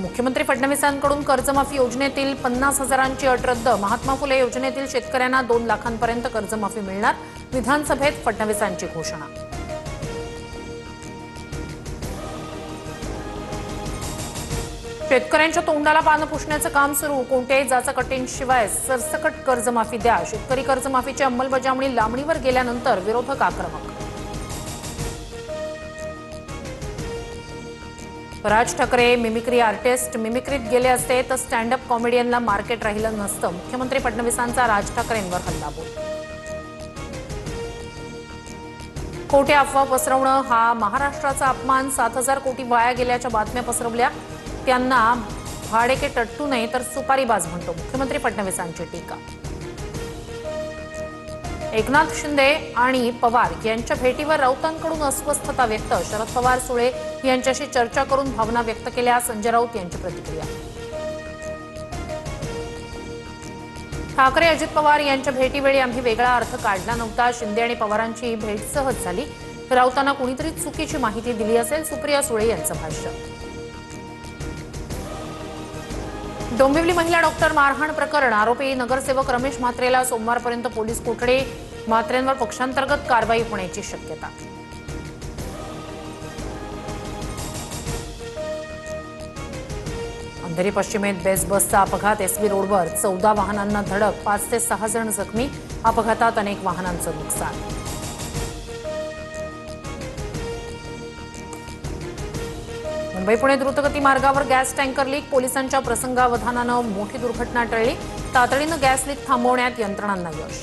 मुख्यमंत्री फडणवीसांकडून कर्जमाफी योजनेतील 50,000ची अट रद्द। महात्मा फुले योजनेतील शेतकऱ्यांना 2 लाखांपर्यंत कर्जमाफी मिळणार। विधानसभेत फडणवीसांची घोषणा। शेतकऱ्यांच्या तोंडाला पानं पुसण्याचं काम सुरू। कोणत्याही जाचकटींशिवाय सरसकट कर्जमाफी द्या। शेतकरी कर्जमाफीची अंमलबजावणी लांबणीवर गेल्यानंतर विरोधक आक्रमक। राज ठाकरे मिमिक्री आर्टिस्ट, मिमिक्रीत गेले असते तर स्टँड अप कॉमेडियनला मार्केट राहिलं नसतं। मुख्यमंत्री फडणवीसांचा राज ठाकरेंवर हल्लाबोल। खोटे अफवा पसरवणं हा महाराष्ट्राचा अपमान। 7,000 कोटी वाया गेल्याच्या बातम्या पसरवल्या, त्यांना भाडेके टट्टू नये तर सुपारीबाज म्हणतो। मुख्यमंत्री फडणवीसांची टीका। एकनाथ शिंदे आणि पवार यांच्या भेटीवर राऊतांकडून अस्वस्थता व्यक्त। शरद पवार सुळे यांच्याशी चर्चा करून भावना व्यक्त केल्या। संजय राऊत यांची प्रतिक्रिया। ठाकरे अजित पवार यांच्या भेटीवेळी आम्ही वेगळा अर्थ काढला नव्हता। शिंदे आणि पवारांची भेट सहज झाली। राऊतांना कुणीतरी चुकीची माहिती दिली असेल। सुप्रिया सुळे यांचं भाष्य। डोंबिवली महिला डॉक्टर मारहाण प्रकरण। आरोपी नगरसेवक रमेश म्हात्रेला सोमवारपर्यंत पोलीस कोठडी। म्हात्रेंवर पक्षांतर्गत कारवाई होण्याची शक्यता। अंधेरी पश्चिमेत बेस्ट बसचा अपघात। एसबी रोडवर 14 वाहनांना धडक। 5 ते 6 जण जखमी। अपघातात अनेक वाहनांचं नुकसान। मुंबई पुणे द्रुतगती मार्गावर गॅस टँकर लीक। पोलिसांच्या प्रसंगावधानानं मोठी दुर्घटना टळली। तातडीनं गॅस लीक थांबवण्यात यंत्रणांना यश।